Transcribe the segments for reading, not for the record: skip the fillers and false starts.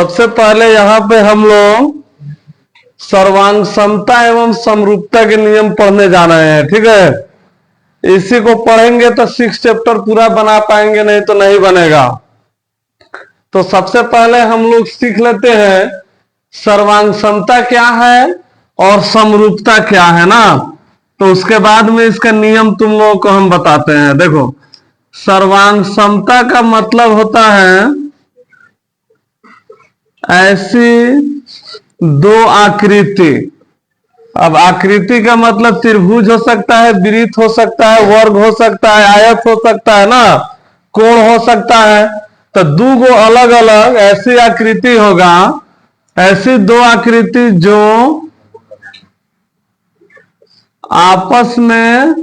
सबसे पहले यहाँ पे हम लोग सर्वांग समता एवं समरूपता के नियम पढ़ने जा रहे हैं। ठीक है, इसी को पढ़ेंगे तो 6 चैप्टर पूरा बना पाएंगे, नहीं तो नहीं बनेगा। तो सबसे पहले हम लोग सीख लेते हैं सर्वांग समता क्या है और समरूपता क्या है ना। तो उसके बाद में इसका नियम तुम लोगों को हम बताते हैं। देखो, सर्वांग समता का मतलब होता है ऐसी दो आकृति। अब आकृति का मतलब त्रिभुज हो सकता है, वृत्त हो सकता है, वर्ग हो सकता है, आयत हो सकता है ना, कोण हो सकता है। तो दो गो अलग अलग ऐसी आकृति होगा, ऐसी दो आकृति जो आपस में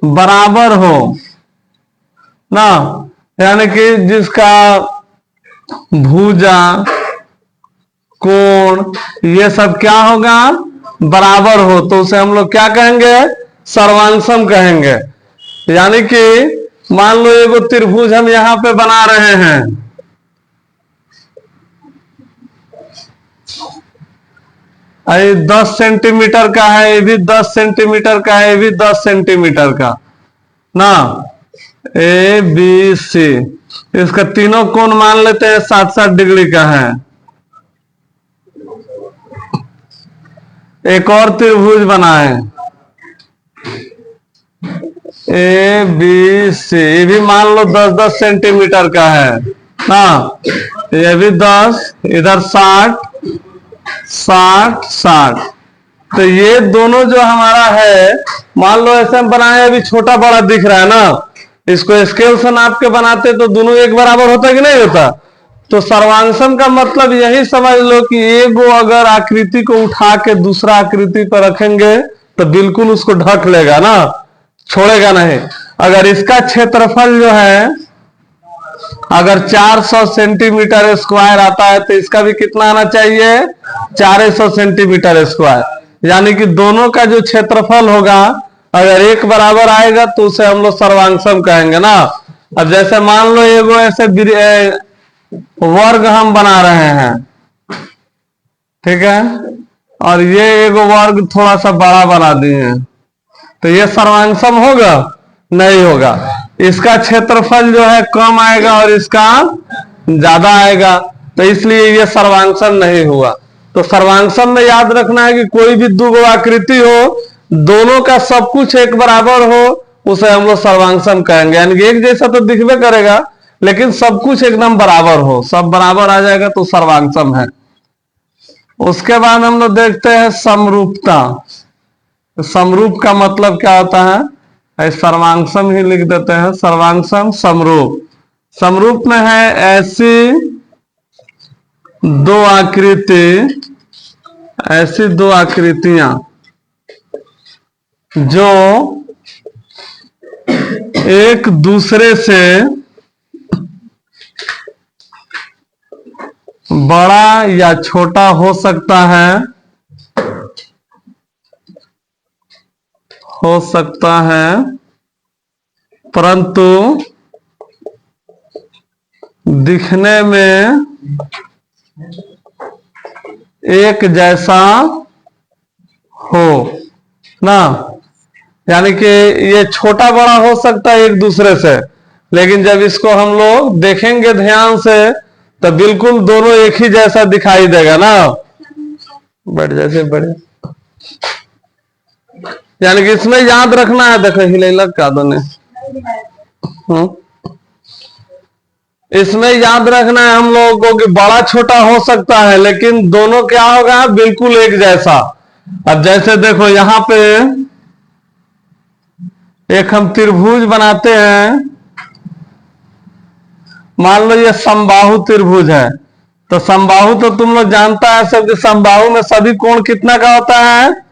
बराबर हो ना, यानी कि जिसका भुजा कोण ये सब क्या होगा, बराबर हो, तो उसे हम लोग क्या कहेंगे, सर्वांगसम कहेंगे। यानी कि मान लो एगो त्रिभुज हम यहां पे बना रहे हैं, ये 10 सेंटीमीटर का है, ये भी 10 सेंटीमीटर का है, ये भी 10 सेंटीमीटर का ना, ए बी सी। इसका तीनों कोण मान लेते हैं 60-60 डिग्री का है। एक और त्रिभुज बनाए ए बी सी, ये भी मान लो 10-10 सेंटीमीटर का है ना, ये भी 10, इधर 60-60-60। तो ये दोनों जो हमारा है, मान लो ऐसे हम बनाए, अभी छोटा बड़ा दिख रहा है ना, इसको स्केल से नाप के बनाते तो दोनों एक बराबर होता कि नहीं होता। तो सर्वांगसम का मतलब यही समझ लो कि एगो अगर आकृति को उठा के दूसरा आकृति पर रखेंगे तो बिल्कुल उसको ढक लेगा ना, छोड़ेगा नहीं। अगर इसका क्षेत्रफल जो है अगर 400 सेंटीमीटर स्क्वायर आता है तो इसका भी कितना आना चाहिए, 400 सेंटीमीटर स्क्वायर। यानी कि दोनों का जो क्षेत्रफल होगा अगर एक बराबर आएगा तो उसे हम लोग सर्वांगसम कहेंगे ना। अब जैसे मान लो एगो ऐसे वर्ग हम बना रहे हैं, ठीक है, और ये एगो वर्ग थोड़ा सा बड़ा बना दिए, तो ये सर्वांगसम होगा, नहीं होगा। इसका क्षेत्रफल जो है कम आएगा और इसका ज्यादा आएगा, तो इसलिए ये सर्वांगसम नहीं हुआ। तो सर्वांगसम में याद रखना है कि कोई भी दो आकृति हो, दोनों का सब कुछ एक बराबर हो, उसे हम लोग सर्वांगसम कहेंगे। यानी कि एक जैसा तो दिखबे करेगा लेकिन सब कुछ एकदम बराबर हो, सब बराबर आ जाएगा तो सर्वांगसम है। उसके बाद हम लोग देखते हैं समरूपता। समरूप का मतलब क्या होता है, सर्वांगसम ही लिख देते हैं, सर्वांगसम समरूप। समरूप में है ऐसी दो आकृति, ऐसी दो आकृतियां जो एक दूसरे से बड़ा या छोटा हो सकता है, परंतु दिखने में एक जैसा हो ना। यानी कि ये छोटा बड़ा हो सकता है एक दूसरे से, लेकिन जब इसको हम लोग देखेंगे ध्यान से तो बिल्कुल दोनों एक ही जैसा दिखाई देगा ना, बढ़ जैसे बड़े। यानी कि इसमें याद रखना है, देखो हिलेला का दोने, इसमें याद रखना है हम लोगों को कि बड़ा छोटा हो सकता है लेकिन दोनों क्या होगा, बिल्कुल एक जैसा। अब जैसे देखो यहां पे एक हम त्रिभुज बनाते हैं, मान लो ये समबाहु त्रिभुज है, तो समबाहु तो तुम लोग जानता है सब, समबाहु में सभी कोण कितना का होता है,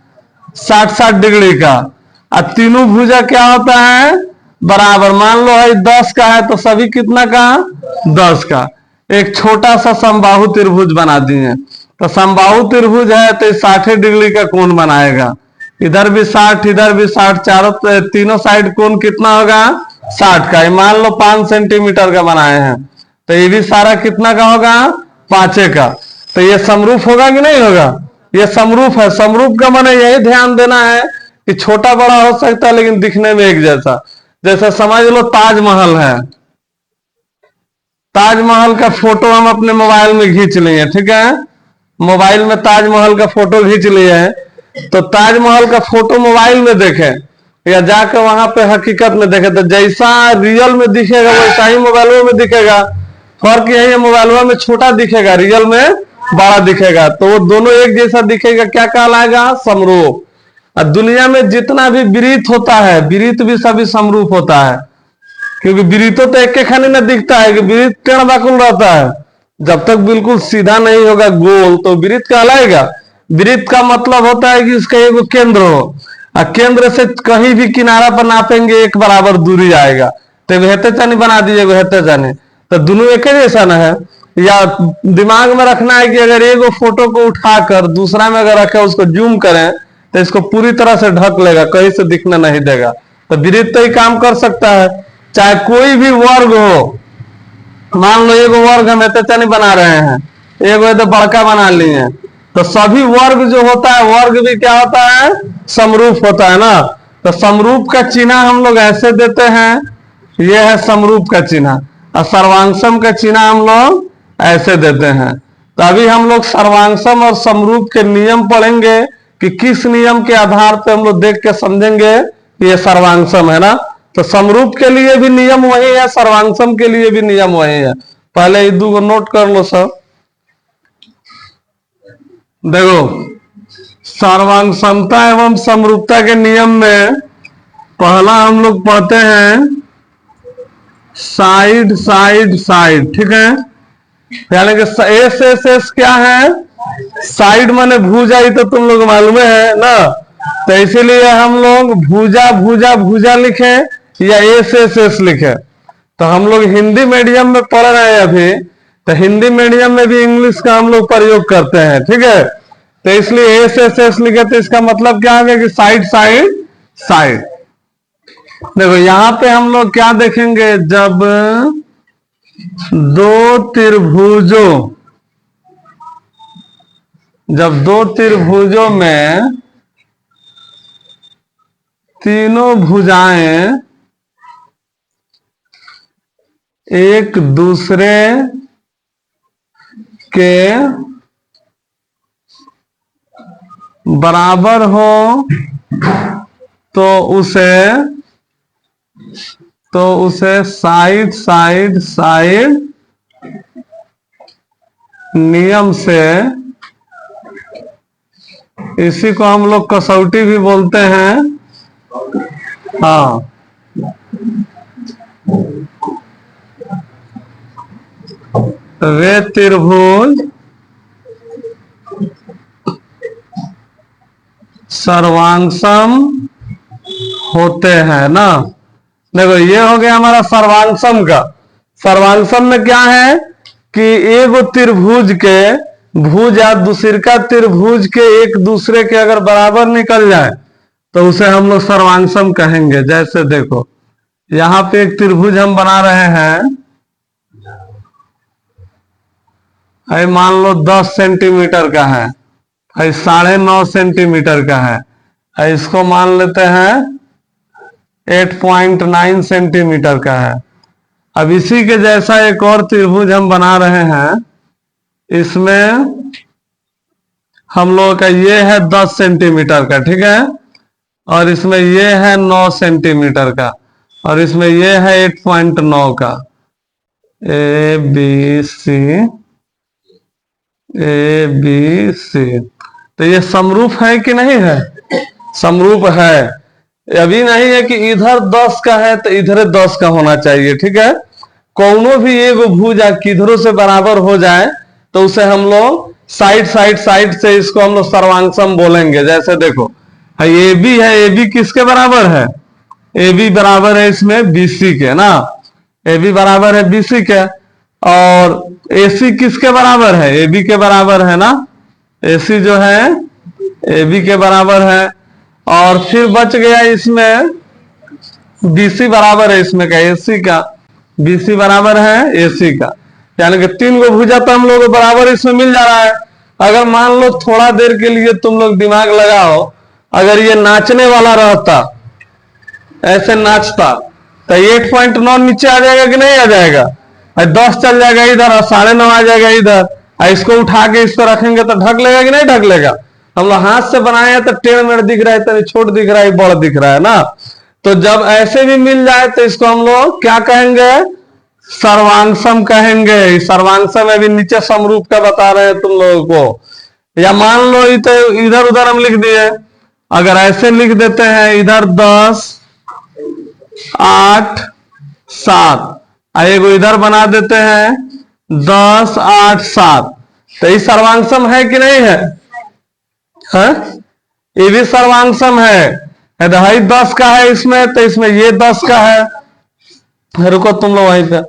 60-60 डिग्री का। अब तीनों भुजा क्या होता है, बराबर। मान लो है 10 का है तो सभी कितना का, 10 का। एक छोटा सा समबाहु त्रिभुज बना दिए, तो समबाहु त्रिभुज है तो 60 डिग्री का कोण बनाएगा, इधर भी 60 इधर भी 60, चारों तीनों साइड कोण कितना होगा, 60 का। मान लो 5 सेंटीमीटर का बनाए हैं तो ये भी सारा कितना का होगा, पांचे का। तो ये समरूप होगा कि नहीं होगा? ये समरूप है। समरूप का माने यही ध्यान देना है कि छोटा बड़ा हो सकता है लेकिन दिखने में एक जैसा। जैसे समझ लो ताजमहल है, ताजमहल का फोटो हम अपने मोबाइल में खींच लिए, ठीक है, मोबाइल में ताजमहल का फोटो खींच लिए हैं, तो ताजमहल का फोटो मोबाइल में देखें या जाकर वहां पे हकीकत में देखें, तो जैसा रियल में दिखेगा वैसा ही मोबाइलों में दिखेगा। फर्क यही है, मोबाइलों में छोटा दिखेगा, रियल में बड़ा दिखेगा, तो वो दोनों एक जैसा दिखेगा, क्या कहलाएगा? समरूप। और दुनिया में जितना भी विरीत होता है, विरीत भी सभी समरूप होता है, क्योंकि विरीतो तो एक के खाने में दिखता है कि विरीत टेढ़ बाकुल रहता है, जब तक बिल्कुल सीधा नहीं होगा गोल तो विरीत कहलाएगा। विरीत का मतलब होता है कि इसका एक केंद्र हो, और केंद्र से कहीं भी किनारा पर नापेंगे एक बराबर दूरी आएगा। तो बेहतर चानी बना दीजिए, बेहतर चानी, तो दोनों एक जैसा ना है। या दिमाग में रखना है कि अगर एक फोटो को उठाकर दूसरा में अगर रखे, उसको जूम करें तो इसको पूरी तरह से ढक लेगा, कहीं से दिखने नहीं देगा। तो विरीत तो ही काम कर सकता है। चाहे कोई भी वर्ग हो, मान लो एक वर्ग हम एतचा नहीं बना रहे हैं, एक तो बड़का बना लिए, तो सभी वर्ग जो होता है, वर्ग भी क्या होता है? समरूप होता है ना। तो समरूप का चिन्ह हम लोग ऐसे देते हैं, ये है समरूप का चिन्ह, और सर्वांशम का चिन्ह हम लोग ऐसे देते हैं। तो अभी हम लोग सर्वांशम और समरूप के नियम पढ़ेंगे कि किस नियम के आधार पर हम लोग देख के समझेंगे कि ये सर्वांशम है ना। तो समरूप के लिए भी नियम वही है, सर्वांशम के लिए भी नियम वही है। पहले ये दो नोट कर लो सब। देखो, सर्वांशमता एवं समरूपता के नियम में पहला हम लोग पढ़ते हैं साइड साइड साइड, ठीक है, यानी कि एस एस एस क्या है? साइड माने भुजा, ही तो तुम लोग मालूम है ना। तो इसीलिए हम लोग भुजा भुजा भुजा लिखे या एस एस एस लिखे। तो हम लोग हिंदी मीडियम में पढ़ रहे हैं अभी, तो हिंदी मीडियम में भी इंग्लिश का हम लोग प्रयोग करते हैं, ठीक है। तो इसलिए एस एस एस लिखे, तो इसका मतलब क्या है कि साइड साइड साइड। देखो यहां पे हम लोग क्या देखेंगे, जब दो त्रिभुजों में तीनों भुजाएं एक दूसरे के बराबर हो तो उसे साइड साइड साइड नियम से, इसी को हम लोग कसौटी भी बोलते हैं। हाँ, वे त्रिभुज सर्वांशम होते हैं ना। देखो ये हो गया हमारा सर्वांशम का। सर्वांशम में क्या है कि एक त्रिभुज के भुज या दूसरा त्रिभुज के एक दूसरे के अगर बराबर निकल जाए तो उसे हम लोग सर्वांशम कहेंगे। जैसे देखो यहां पे एक त्रिभुज हम बना रहे हैं, मान लो 10 सेंटीमीटर का है, 9.5 सेंटीमीटर का है, इसको मान लेते हैं 8.9 सेंटीमीटर का है। अब इसी के जैसा एक और त्रिभुज हम बना रहे हैं, इसमें हम लोगों का ये है 10 सेंटीमीटर का, ठीक है, और इसमें ये है 9 सेंटीमीटर का, और इसमें ये है 8.9 का। ए बी सी, तो ये समरूप है कि नहीं है? समरूप है। अभी नहीं है कि इधर 10 का है तो इधर 10 का होना चाहिए, ठीक है। कौनो भी एक भुजा किधरों से बराबर हो जाए तो उसे हम लोग साइड साइड साइड से, इसको हम लोग सर्वांशम बोलेंगे। जैसे देखो ए बी है, ए बी किसके बराबर है? ए बी बराबर है इसमें बीसी के ना, ए बी बराबर है बीसी के। और एसी किसके बराबर है? ए बी के बराबर है ना, एसी जो है ए बी के बराबर है। और फिर बच गया इसमें बीसी बराबर है इसमें का एसी का, बीसी बराबर है एसी का। यानी कि 3 को भुजा तो हम लोग को बराबर इसमें मिल जा रहा है। अगर मान लो थोड़ा देर के लिए तुम लोग दिमाग लगाओ, अगर ये नाचने वाला रहता, ऐसे नाचता, तो 8.9 नीचे आ जाएगा कि नहीं आ जाएगा? 10 चल जाएगा इधर और 9.5 आ जाएगा इधर। इसको उठा के इस पर रखेंगे तो ढक लेगा कि नहीं ढक लेगा? हम लोग हाथ से बनाए हैं तो टेढ़ मेढ़ दिख रहा है, तो छोट दिख रहा है, बड़ दिख रहा है ना। तो जब ऐसे भी मिल जाए तो इसको हम लोग क्या कहेंगे? सर्वांगसम कहेंगे। सर्वांगसम अभी नीचे समरूप का बता रहे हैं तुम लोगों को। या मान लो इधर उधर हम लिख दिए, अगर ऐसे लिख देते हैं इधर 10, 8, 7, एगो इधर बना देते हैं 10, 8, 7, तो ये सर्वांगसम है कि नहीं है? ये भी सर्वांगसम है। 10 का है इसमें, तो इसमें ये 10 का है। रुको तुम लोग वहीं पे।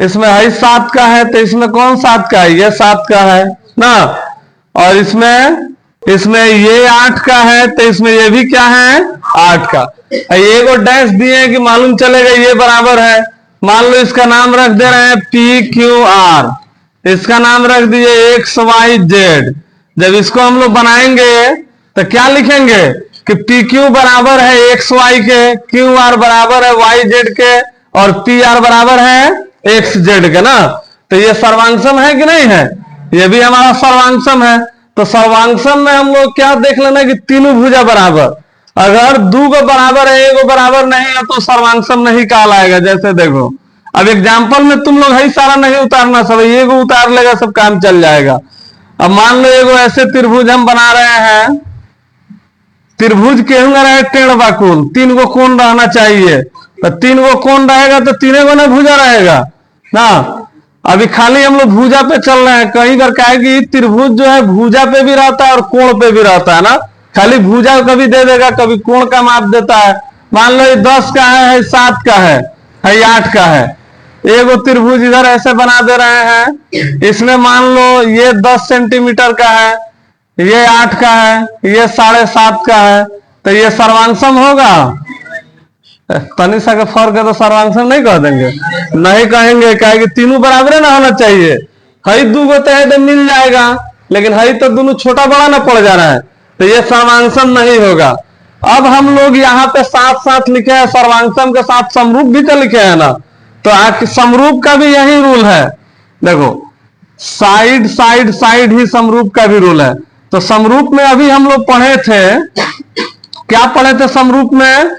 इसमें 7 का है, तो इसमें कौन 7 का है? ये 7 का है ना। और इसमें ये 8 का है, तो इसमें ये भी क्या है? 8 का। ये को डैश दिए हैं कि मालूम चलेगा ये बराबर है। मान लो इसका नाम रख दे रहे हैं PQR, इसका नाम रख दिए XYZ। जब इसको हम लोग बनाएंगे तो क्या लिखेंगे कि PQ बराबर है XY के, QR बराबर है YZ के, और PR बराबर है XZ के ना। तो ये सर्वांगसम है कि नहीं है? ये भी हमारा सर्वांगसम है। तो सर्वांगसम में हम लोग क्या देख लेना कि तीनों भुजा बराबर। अगर 2 को बराबर है, 1 को बराबर नहीं है, तो सर्वांगसम नहीं कहलाएगा। जैसे देखो अब एग्जाम्पल में तुम लोग है सारा नहीं उतारना, सब ये को उतार लेगा, सब काम चल जाएगा। अब मान लो एगो ऐसे त्रिभुज हम बना रहे हैं। त्रिभुज केहूंगा रहे टेढ़ बाकुन, 3 को कोण रहना चाहिए। तो 3 को कोण रहेगा तो 3 को ना भुजा रहेगा ना। अभी खाली हम लोग भुजा पे चल रहे हैं। कहीं बार क्या है कि त्रिभुज जो है भुजा पे भी रहता है और कोण पे भी रहता है ना। खाली भुजा कभी दे देगा, कभी कोण का माप देता है। मान लो ये 10 का है, 7 का है, 8 का है। एगो त्रिभुज इधर ऐसे बना दे रहे हैं। इसमें मान लो ये 10 सेंटीमीटर का है, ये 8 का है, ये 7.5 का है। तो ये सर्वांगसम होगा? तनिषा का फर्क है तो सर्वांगसम नहीं कह देंगे? नहीं कहेंगे, कहे कि तीनों बराबर ना होना चाहिए। हई 2 को तो मिल जाएगा, लेकिन हई तो दोनों छोटा बड़ा ना पड़ जा रहा है, तो ये सर्वांगसम नहीं होगा। अब हम लोग यहाँ पे साथ साथ लिखे हैं, सर्वांगसम के साथ समरूप भी तो लिखे हैं ना। तो समरूप का भी यही रूल है। देखो साइड साइड साइड ही समरूप का भी रूल है। तो समरूप में अभी हम लोग पढ़े थे, क्या पढ़े थे समरूप में?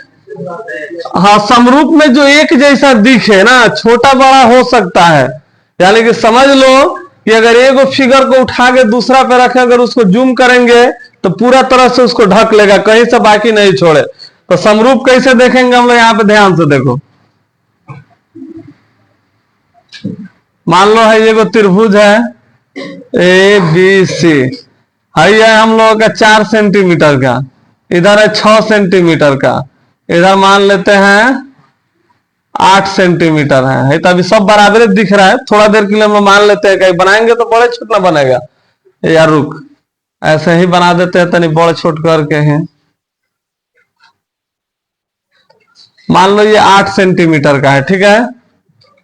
हाँ, समरूप में जो एक जैसा दिखे ना, छोटा बड़ा हो सकता है। यानी कि समझ लो कि अगर एक फिगर को उठा के दूसरा पे रखे, अगर उसको जूम करेंगे तो पूरा तरह से उसको ढक लेगा, कहीं से बाकी नहीं छोड़े। तो समरूप कैसे देखेंगे हम लोग? यहाँ पे ध्यान से देखो। मान लो है ये वो त्रिभुज है ABC, है हम लोगों का 4 सेंटीमीटर का, इधर है 6 सेंटीमीटर का, इधर मान लेते हैं 8 सेंटीमीटर है। तो अभी सब बराबर दिख रहा है। थोड़ा देर के लिए हम लोग मान लेते हैं, कहीं बनाएंगे तो बड़े छोट ना बनेगा यार। रुक, ऐसे ही बना देते हैं, तनी बड़े छोट करके हैं। मान लो ये 8 सेंटीमीटर का है, ठीक है।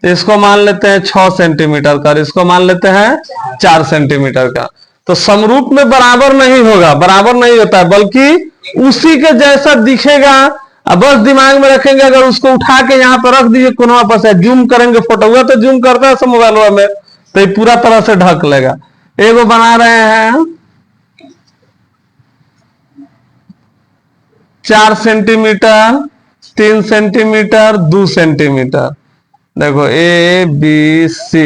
इसको मान लेते हैं 6 सेंटीमीटर का, और इसको मान लेते हैं 4 सेंटीमीटर का। तो समरूप में बराबर नहीं होगा, बराबर नहीं होता है, बल्कि उसी के जैसा दिखेगा। अब बस दिमाग में रखेंगे, अगर उसको उठा के यहाँ पर रख दीजिए कोनवा पर से, जूम करेंगे, फोटो हुआ तो जूम करता है सब मोबाइल में, तो ये पूरा तरह से ढक लेगा। एगो बना रहे हैं 4 सेंटीमीटर, 3 सेंटीमीटर, 2 सेंटीमीटर। देखो ABC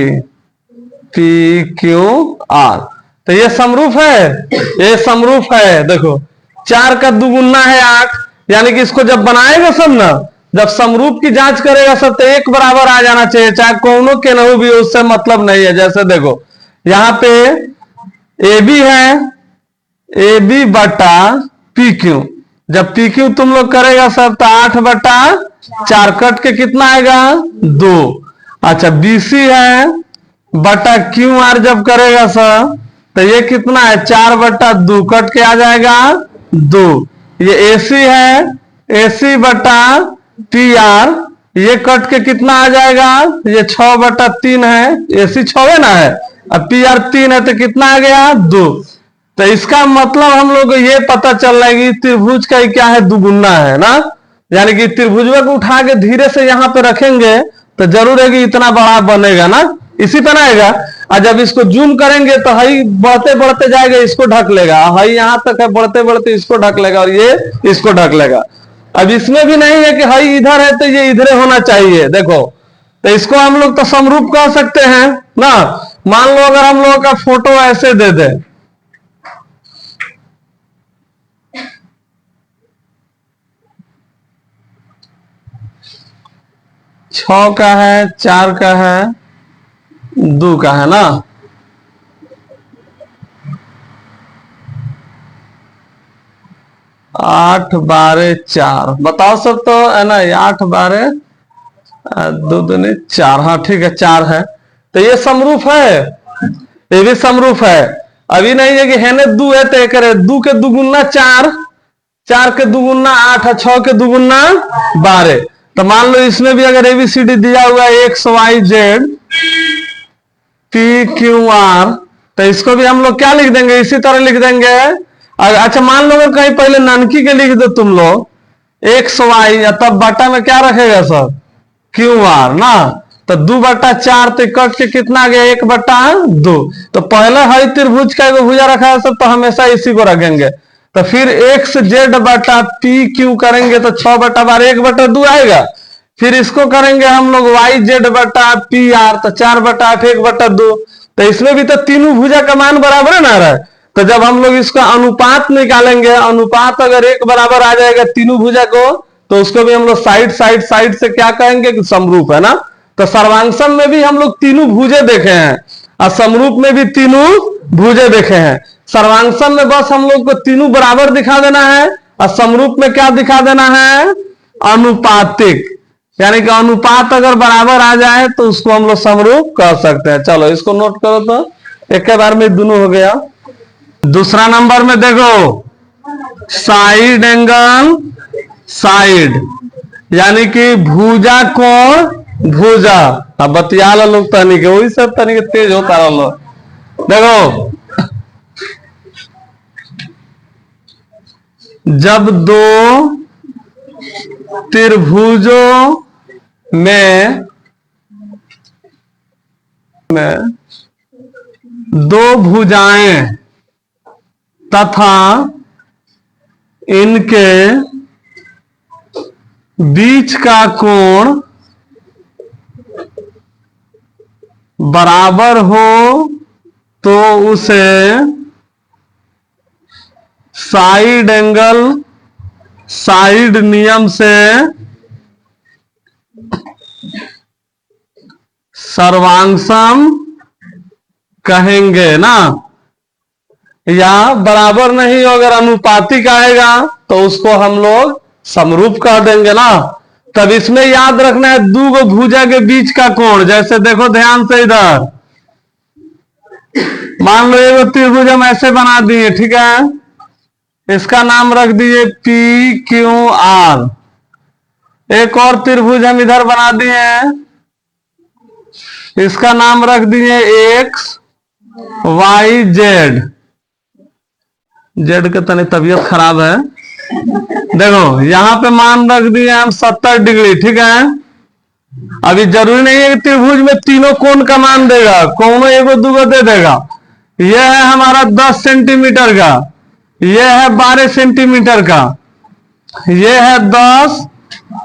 PQR, तो ये समरूप है, ये समरूप है। देखो 4 का 2 गुना है 8, यानी कि इसको जब बनाएगा सब ना, जब समरूप की जांच करेगा सब, तो एक बराबर आ जाना चाहिए, चाहे कौनो के न भी, उससे मतलब नहीं है। जैसे देखो यहाँ पे AB है, AB बटा PQ, जब PQ तुम लोग करेगा सब तो 8/4 कट के कितना आएगा? 2। अच्छा BC है बटा QR जब करेगा सर तो ये कितना है? 4/2 कट के आ जाएगा 2। ये AC है, AC बटा PR, ये कट के कितना आ जाएगा, ये 6/3 है, AC 6 है ना है, अब PR 3 है तो कितना आ गया 2। तो इसका मतलब हम लोग को ये पता चल रहा है कि त्रिभुज का क्या है, दुगुना है ना। यानी कि त्रिभुज को उठा के धीरे से यहाँ पे रखेंगे तो जरूर है कि इतना बड़ा बनेगा ना, इसी पे आएगा। और जब इसको जूम करेंगे तो हई बढ़ते बढ़ते जाएगा, इसको ढक लेगा, हई यहाँ तक है, बढ़ते बढ़ते इसको ढक लेगा और ये इसको ढक लेगा। अब इसमें भी नहीं है कि हई इधर है तो ये इधर होना चाहिए, देखो। तो इसको हम लोग तो समरूप कह सकते हैं ना। मान लो अगर हम लोगों का फोटो ऐसे दे दे, छह का है, 4 का है, 2 का है ना। आठ 12 4 बताओ सब तो है ना, 8 12 2 दूनी 4, हाँ ठीक है 4 है। तो ये समरूप है, ये भी समरूप है। अभी नहीं है कि है ने 2 है तो एक 2 के दुगुना 4, 4 के दुगुना 8 है, 6 के दुगुना 12। तो मान लो इसमें भी अगर ABCD दिया हुआ है XYZ PQR, तो इसको भी हम लोग क्या लिख देंगे, इसी तरह लिख देंगे। अच्छा मान लो अगर कहीं पहले नानकी के लिख दो तुम लोग XY, तब बटा में क्या रखेगा सर, QR ना। तो 2/4 तो कट के कितना आ गया 1/2। तो पहले है त्रिभुज का भुजा रखा है सब, तो हमेशा इसी को रखेंगे। तो फिर XZ/PQ करेंगे तो 6/12 1/2 आएगा। फिर इसको करेंगे हम लोग YZ/PR, तो 4/8 1/2। तो इसमें भी तो तीनों भुजा का मान बराबर है ना रहा है। तो जब हम लोग इसका अनुपात निकालेंगे, अनुपात अगर 1 बराबर आ जाएगा तीनों भुजा को, तो उसको भी हम लोग साइड से क्या कहेंगे कि समरूप है ना। तो सर्वांशम में भी हम लोग तीनों भुजे देखे हैं और समरूप में भी तीनों भुजे देखे हैं। सर्वांशम में बस हम लोग को तीनों बराबर दिखा देना है और समरूप में क्या दिखा देना है, अनुपातिक। यानी कि अनुपात अगर बराबर आ जाए तो उसको हम लोग समरूप कह सकते हैं। चलो इसको नोट करो, तो एक के बार में दोनों हो गया। दूसरा नंबर में देखो, साइड एंगल साइड, यानी कि भुजा कोण भुजा। अब बतिया लोग तनिक वही सब तनिक तेज होता रहो। देखो जब दो त्रिभुजों में दो भुजाएं तथा इनके बीच का कोण बराबर हो तो उसे साइड एंगल साइड नियम से सर्वांशम कहेंगे ना। या बराबर नहीं अगर अनुपातिक आएगा तो उसको हम लोग समरूप कह देंगे ना। तब इसमें याद रखना है दो गो भुजा के बीच का कोण। जैसे देखो ध्यान से, इधर मान लो एक त्रिभुज हम ऐसे बना दिए, ठीक है, इसका नाम रख दिए PQR। एक और त्रिभुज हम इधर बना दिए, इसका नाम रख दिए XYZ। जेड का तनी तबीयत खराब है। देखो यहां पे मान रख दिए हम 70 डिग्री, ठीक है। अभी जरूरी नहीं है कि त्रिभुज में तीनों कोण का मान देगा, कोनो एगो दूगो दे देगा। यह है हमारा 10 सेंटीमीटर का, यह है 12 सेंटीमीटर का, यह है 10,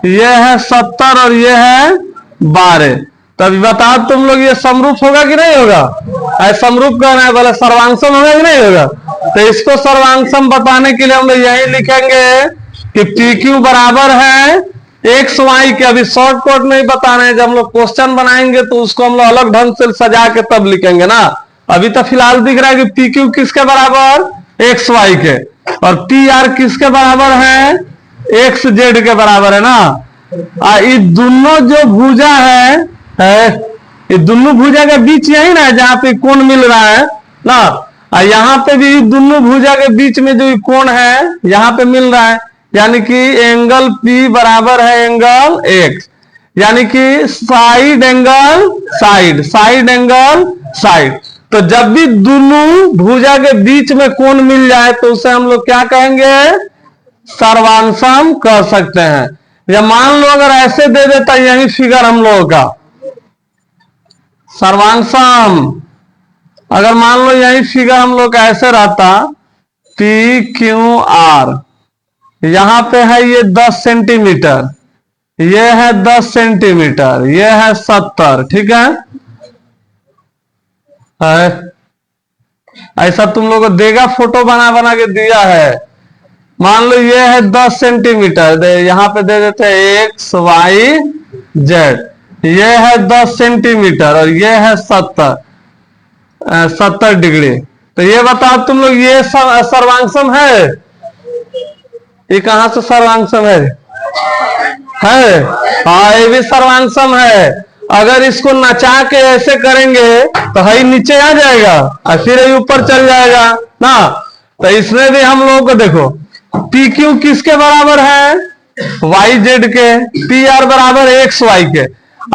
यह है 70 और यह है 12। तभी बताओ तुम लोग ये समरूप होगा कि नहीं होगा? समरूप कहना है, बोले सर्वांशम होगा कि नहीं होगा? तो इसको सर्वांशम बताने के लिए हम लोग यही लिखेंगे कि PQ बराबर है XY के। अभी शॉर्टकट नहीं बताना है, जब हम लोग क्वेश्चन बनाएंगे तो उसको हम लोग अलग ढंग से सजा के तब लिखेंगे ना। अभी तो फिलहाल दिख रहा है कि PQ किसके बराबर, XY के, और PR किसके बराबर है, XZ के बराबर है ना। ये दोनों जो भुजा है ये दोनों भुजा के बीच यही ना जहां पे कोण मिल रहा है ना। यहाँ पे भी दोनों भुजा के बीच में जो कोण है यहाँ पे मिल रहा है, यानी कि एंगल P बराबर है एंगल X। यानी कि side angle side, side angle side. तो जब भी दोनों भुजा के बीच में कोण मिल जाए तो उसे हम लोग क्या कहेंगे, सर्वांशम कह सकते हैं। या मान लो अगर ऐसे दे देता यही फिगर हम लोगों का सर्वांशम, अगर मान लो यही फिगर हम लोग का ऐसे रहता पी क्यू आर, यहां पे है ये 10 सेंटीमीटर, ये है 10 सेंटीमीटर, ये है 70, ठीक है। ऐसा तुम लोग को देगा, फोटो बना बना के दिया है। मान लो ये है 10 सेंटीमीटर, यहां पे दे देते हैं एक्स वाई जेड, ये है 10 सेंटीमीटर और ये है 70 डिग्री। तो ये बताओ तुम लोग, ये सर्वांशम है? ये कहां से सर्वांशम है? हाँ, ये भी सर्वांशम है। अगर इसको नचा के ऐसे करेंगे तो है नीचे आ जाएगा और फिर ये ऊपर चल जाएगा ना। तो इसमें भी हम लोगों को देखो, पी क्यू किसके बराबर है? वाई जेड के, पी आर बराबर एक्स वाई के।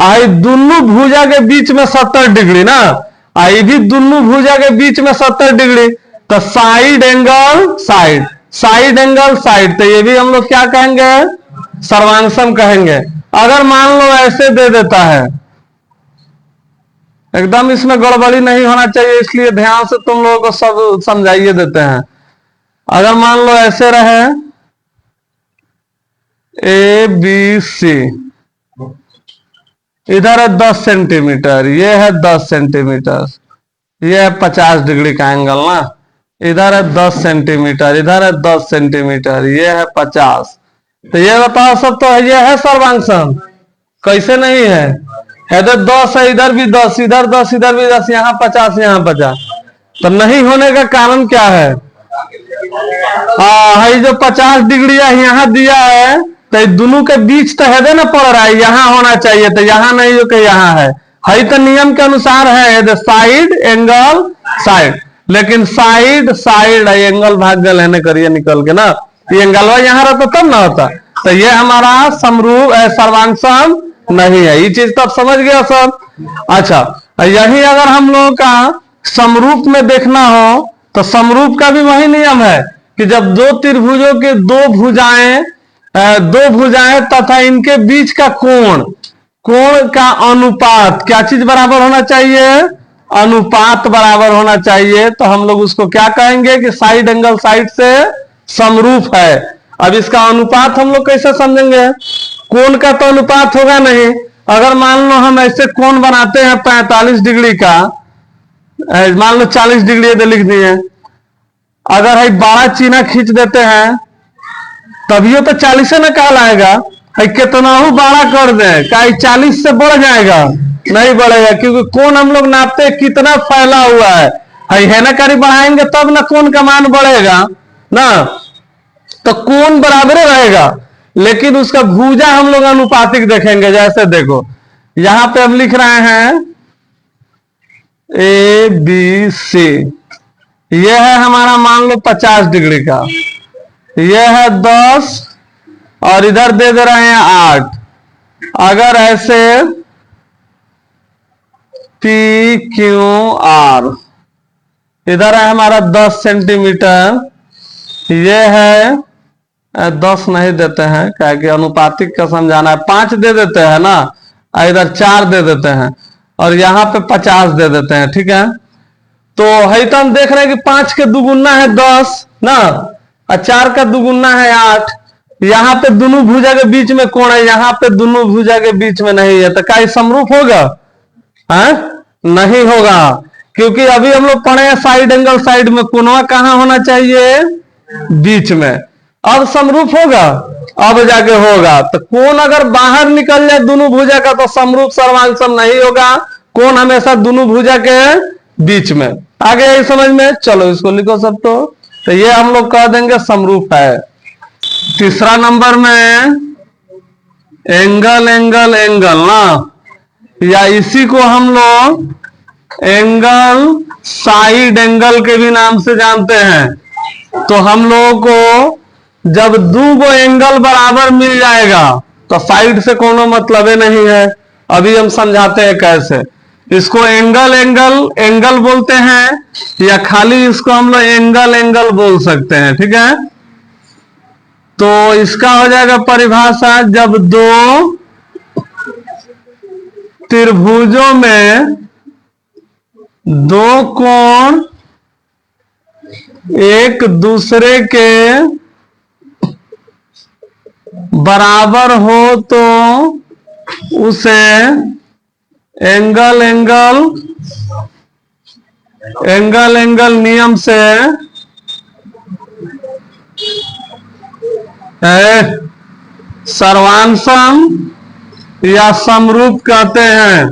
आई दोनों भुजा के बीच में 70 डिग्री ना, आई भी दोनों भुजा के बीच में 70 डिग्री। तो side angle side, side angle side, तो ये भी हम लोग क्या कहेंगे, सर्वांशम कहेंगे। अगर मान लो ऐसे दे देता है, एकदम इसमें गड़बड़ी नहीं होना चाहिए, इसलिए ध्यान से तुम लोगों को सब समझाइए देते हैं। अगर मान लो ऐसे रहे ए बी सी, इधर है 10 सेंटीमीटर, ये है 10 सेंटीमीटर, ये है 50 डिग्री का एंगल ना, इधर है 10 सेंटीमीटर, इधर है 10 सेंटीमीटर, ये है 50। तो ये बताओ सब, तो ये है सर्वांशम? कैसे नहीं है? इधर 10 है, इधर भी 10, इधर 10, इधर भी 10, यहाँ 50, यहाँ 50। तो नहीं होने का कारण क्या है? हाँ, जो 50 डिग्री यहाँ दिया है, तो दोनों के बीच तो है ना पड़ रहा है, यहाँ होना चाहिए, तो यहाँ नहीं हो के यहाँ है तो नियम के अनुसार है साइड एंगल साइड। लेकिन साइड साइड एंगल भाग गए लेने करिए निकल के ना, ये एंगल यहाँ रहता तब ना होता। तो ये हमारा समरूप सर्वांशम नहीं है, ये चीज तो आप समझ गया सब। अच्छा, यही अगर हम लोगों का समरूप में देखना हो तो समरूप का भी वही नियम है कि जब दो त्रिभुजों के दो भुजाएं तथा इनके बीच का कोण, कोण का अनुपात, क्या चीज बराबर होना चाहिए? अनुपात बराबर होना चाहिए। तो हम लोग उसको क्या कहेंगे कि साइड एंगल साइड से समरूप है। अब इसका अनुपात हम लोग कैसे समझेंगे? कोण का तो अनुपात होगा नहीं। अगर मान लो हम ऐसे कोण बनाते हैं 45 डिग्री का, मान लो 40 डिग्री तो लिख दिए, अगर है बड़ा चीना खींच देते हैं तभी तो 40 से ना कहलाएगा, है कितना ही बड़ा कर दे क्या 40 से बढ़ जाएगा? नहीं बढ़ेगा, क्योंकि कोण हम लोग नापते हैं कितना फैला हुआ है ना, करीब बढ़ाएंगे तब ना कोण का मान बढ़ेगा ना। तो कोण बराबर रहेगा, लेकिन उसका भुजा हम लोग अनुपातिक देखेंगे। जैसे देखो यहां पे हम लिख रहे हैं ए बी सी, यह है हमारा मान लो 50 डिग्री का, यह है 10 और इधर दे दे रहे हैं 8। अगर ऐसे पी क्यू आर, इधर है हमारा 10 सेंटीमीटर, यह है 10 नहीं देते हैं क्या कि अनुपातिक का समझाना है, 5 दे देते हैं ना, इधर 4 दे देते हैं और यहाँ पे 50 दे देते हैं, ठीक है। तो है तो हम देख रहे हैं कि 5 के दुगुना है 10 ना, और 4 का दुगुना है 8। यहाँ पे दोनों भुजा के बीच में कोण है, यहाँ पे दोनों भुजा के बीच में नहीं है, तो क्या ये समरूप होगा? नहीं होगा, क्योंकि अभी हम लोग पढ़े हैं साइड एंगल साइड में कोणवा कहां होना चाहिए? बीच में। अब समरूप होगा, अब जाके होगा। तो कोण अगर बाहर निकल जाए दोनों भुजा का तो समरूप सर्वांशम नहीं होगा, कोण हमेशा दोनों भुजा के बीच में। आगे यही समझ में, चलो इसको लिखो सब। तो ये हम लोग कह देंगे समरूप है। तीसरा नंबर में एंगल एंगल एंगल ना, या इसी को हम लोग एंगल साइड एंगल के भी नाम से जानते हैं। तो हम लोगों को जब दो एंगल बराबर मिल जाएगा तो साइड से कोनो मतलब नहीं है। अभी हम समझाते हैं कैसे। इसको एंगल एंगल एंगल बोलते हैं, या खाली इसको हम लोग एंगल एंगल बोल सकते हैं, ठीक है। तो इसका हो जाएगा परिभाषा, जब दो त्रिभुजों में दो कोण एक दूसरे के बराबर हो तो उसे एंगल एंगल एंगल एंगल नियम से सर्वांशम या समरूप कहते हैं।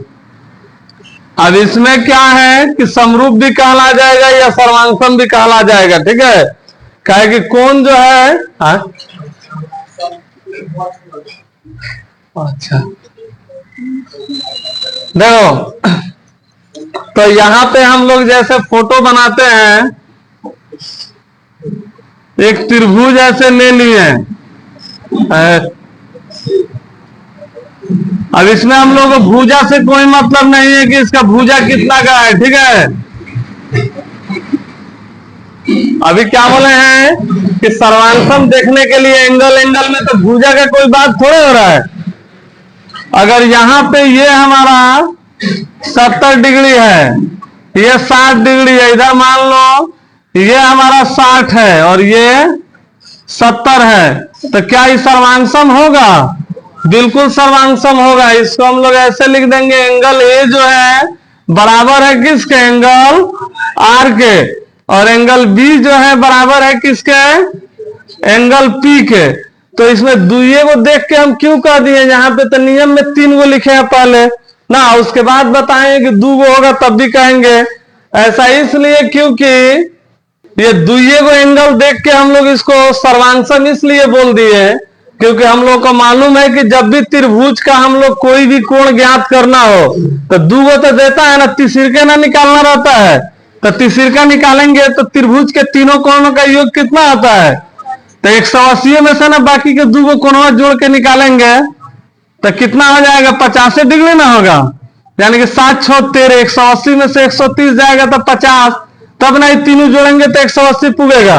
अब इसमें क्या है कि समरूप भी कहला जाएगा या सर्वांशम भी कहला जाएगा, ठीक है। कहे कि कौन जो है अच्छा देखो, तो यहां पे हम लोग जैसे फोटो बनाते हैं, एक त्रिभुज ऐसे ले लिए। अब इसमें हम लोग को भुजा से कोई मतलब नहीं है कि इसका भुजा कितना का है, ठीक है। अभी क्या बोले हैं कि सर्वांशम देखने के लिए एंगल एंगल में तो भुजा का कोई बात थोड़े हो रहा है। अगर यहां पे ये हमारा 70 डिग्री है, ये 60 डिग्री है, इधर मान लो ये हमारा 60 है और ये 70 है, तो क्या ये सर्वांशम होगा? बिल्कुल सर्वांशम होगा। इसको हम लोग ऐसे लिख देंगे, एंगल ए जो है बराबर है किसके? एंगल आर के, और एंगल बी जो है बराबर है किसके? एंगल पी के। तो इसमें दुइये को देख के हम क्यों कह दिए? यहाँ पे तो नियम में 3 को लिखे हैं पहले ना, उसके बाद बताएंगे कि 2 होगा तब भी कहेंगे। ऐसा इसलिए क्योंकि ये दुइये को एंगल देख के हम लोग इसको सर्वांशम इसलिए बोल दिए क्योंकि हम लोग को मालूम है कि जब भी त्रिभुज का हम लोग कोई भी कोण ज्ञात करना हो तो 2 तो देता है ना, तीसरे ना निकालना रहता है। तो तीसरा निकालेंगे तो त्रिभुज के तीनों कोणों का योग कितना आता है? तो 180 में से ना बाकी के 2 कोणों जोड़ के निकालेंगे तो कितना हो जाएगा? 85 डिग्री ना होगा, यानी कि 7 6 13, 180 में से 130 जाएगा तो 50, तब ना ये तीनों जोड़ेंगे तो 180 पुगेगा।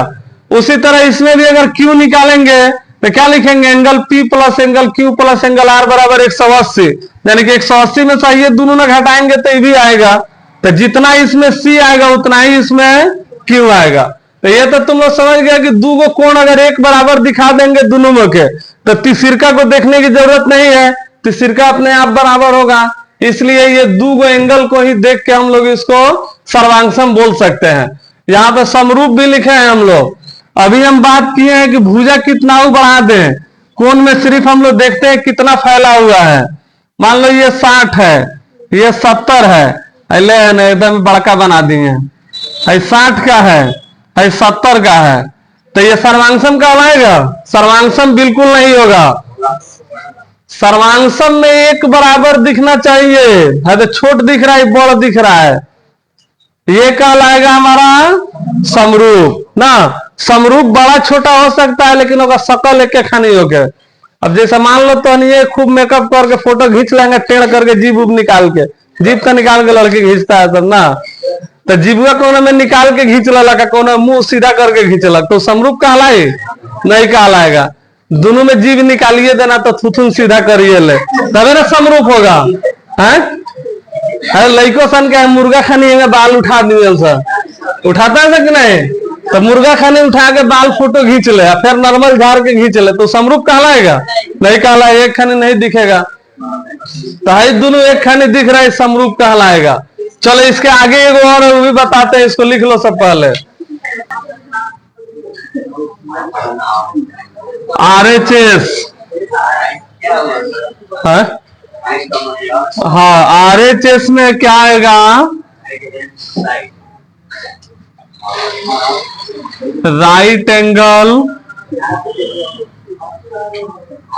उसी तरह इसमें भी अगर क्यू निकालेंगे तो क्या लिखेंगे? Angle P plus angle Q plus angle R बराबर 180, यानी कि 180 में से ये दोनों ना घटाएंगे तो ये भी आएगा। तो जितना इसमें सी आएगा उतना ही इसमें क्यू आएगा। तो ये तो तुम लोग समझ गया कि 2 कोण अगर एक बराबर दिखा देंगे दोनों में के तो तीसरा को देखने की जरूरत नहीं है, तीसरा अपने आप बराबर होगा। इसलिए ये 2 एंगल को ही देख के हम लोग इसको सर्वांशम बोल सकते हैं। यहाँ पे समरूप भी लिखे हैं हम लोग। अभी हम बात किए हैं कि भुजा कितना बढ़ा दें, कोण में सिर्फ हम लोग देखते हैं कितना फैला हुआ है। मान लो ये 60 है, ये 70 है, एकदम बड़का बना दिए, 60 का है, 70 का है, तो ये सर्वांशम कहलाएगा? सर्वांशम बिल्कुल नहीं होगा। सर्वांशम में एक बराबर दिखना चाहिए, है तो छोट दिख रहा है, बड़ा दिख रहा है, ये कहलाएगा हमारा समरूप ना। समरूप बड़ा छोटा हो सकता है लेकिन होगा शकल एक खानी होके। अब जैसे मान लो तो ये खूब मेकअप करके फोटो खींच लेंगे टेढ़ करके, जीभ उब निकाल के, जीभ का निकाल के लड़की खींचता है सब ना, तो जीभुआ कोने में निकाल के खींच लगा, कोने मुंह सीधा करके खींच लग, तो समरूप कहलाए? नहीं कहलाएगा। दोनों में जीभ निकालिए देना तो थुथुन सीधा करिए ले, तभी ना समरूप होगा। है लड़को सन के मुर्गा खानी है बाल उठा दिए सर, उठाता है कि नहीं? तो मुर्गा खाने उठा के बाल फोटो खींच ले, फिर नॉर्मल झाड़ के खींच ले, तो समरूप कहलाएगा? नहीं कहलाएगा, एक खाने नहीं दिखेगा। तो है दोनों एक खाने दिख रहा है, समरूप कहलाएगा। चलो इसके आगे एक और वो भी बताते हैं, इसको लिख लो सब पहले। RHS, हाँ RHS में क्या आएगा? राइट एंगल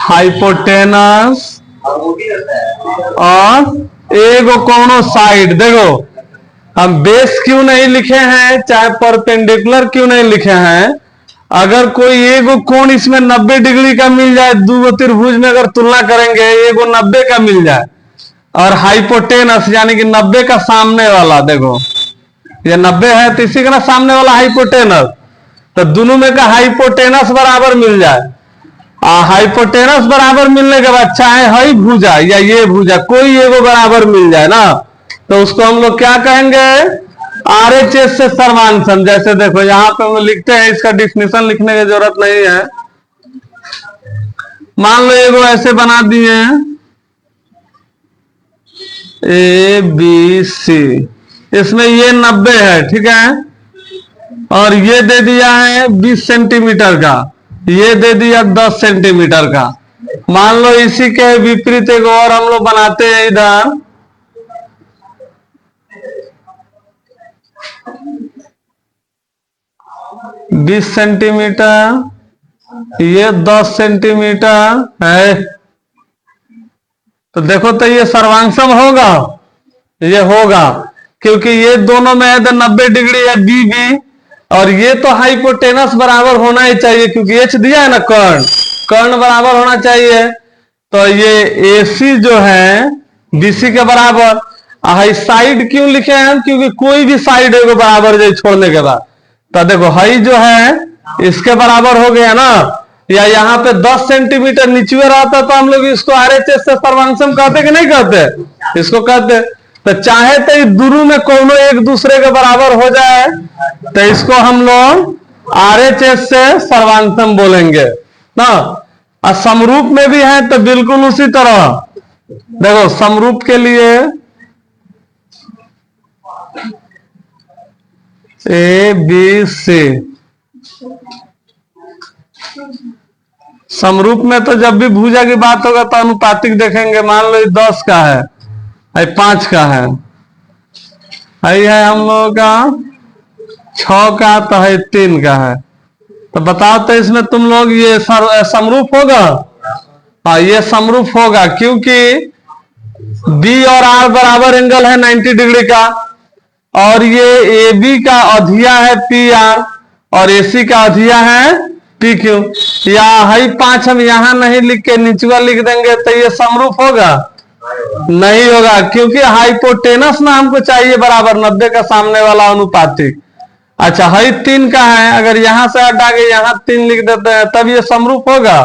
हाइपोटेनस और एगो कोनो साइड। देखो हम बेस क्यों नहीं लिखे हैं, चाहे परपेंडिकुलर क्यों नहीं लिखे हैं, अगर कोई एगो कोण इसमें 90 डिग्री का मिल जाए, दो त्रिभुज में अगर तुलना करेंगे, एगो 90 का मिल जाए और हाइपोटेनस यानी कि 90 का सामने वाला, देखो ये 90 है तो इसी का ना सामने वाला हाइपोटेनस, तो दोनों में का हाइपोटेनस बराबर मिल जाए। हाइपोटेनस बराबर मिलने के बाद चाहे हई भुजा या ये भुजा कोई एगो बराबर मिल जाए ना, तो उसको हम लोग क्या कहेंगे, आरएचएस से सर्वांशम। जैसे देखो यहां पे हम लिखते हैं, इसका डिफिनेशन लिखने की जरूरत नहीं है। मान लो एगो ऐसे बना दिए ए बी सी, इसमें ये 90 है, ठीक है, और ये दे दिया है 20 सेंटीमीटर का, ये दे दिया 10 सेंटीमीटर का। मान लो इसी के विपरीत एक और हम लोग बनाते हैं इधर, बीस सेंटीमीटर, ये 10 सेंटीमीटर है, तो देखो तो ये सर्वांशम होगा, ये होगा, क्योंकि ये दोनों में है तो 90 डिग्री है बी बी, और ये तो हाइपोटेनस बराबर होना ही चाहिए क्योंकि एच दिया है ना, कर्ण बराबर होना चाहिए। तो ये एसी जो है बीसी के बराबर। हाई साइड क्यों लिखे हैं, क्योंकि कोई भी साइड है वो बराबर जो छोड़ने के बाद, तो देखो हाई जो है इसके बराबर हो गया ना, या यहाँ पे 10 सेंटीमीटर नीचे रहता तो हम लोग इसको आरएचएस से सर्वांशम कहते कि नहीं कहते, इसको कहते। तो चाहे तो दोनों में कोनो एक दूसरे के बराबर हो जाए तो इसको हम लोग आरएचएस से सर्वांशम बोलेंगे ना। और समरूप में भी है तो बिल्कुल उसी तरह, देखो समरूप के लिए ए बी सी, समरूप में तो जब भी भुजा की बात होगा तो अनुपातिक देखेंगे। मान लो 10 का है, 5 का है, हम लोगों का 6 का, तो है 3 का है, तो बताओ तो इसमें तुम लोग ये समरूप होगा? हाँ ये समरूप होगा, क्योंकि बी और आर बराबर एंगल है 90 डिग्री का, और ये ए बी का अधिया है पी आर और एसी का अधिया है पी क्यू। या हाई 5 हम यहां नहीं लिख के नीचुआ लिख देंगे तो ये समरूप होगा? नहीं होगा, क्योंकि हाइपोटेनस ना हमको चाहिए बराबर 90 का सामने वाला अनुपातिक। अच्छा हाई 3 का है, अगर यहां से हटा के यहां 3 लिख देते हैं तब ये समरूप होगा?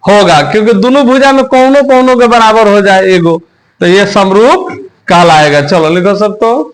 होगा, क्योंकि दोनों भुजा में कौनो कौनो के बराबर हो जाए एगो, तो ये समरूप कहलाएगा। चलो लिखो सब तो।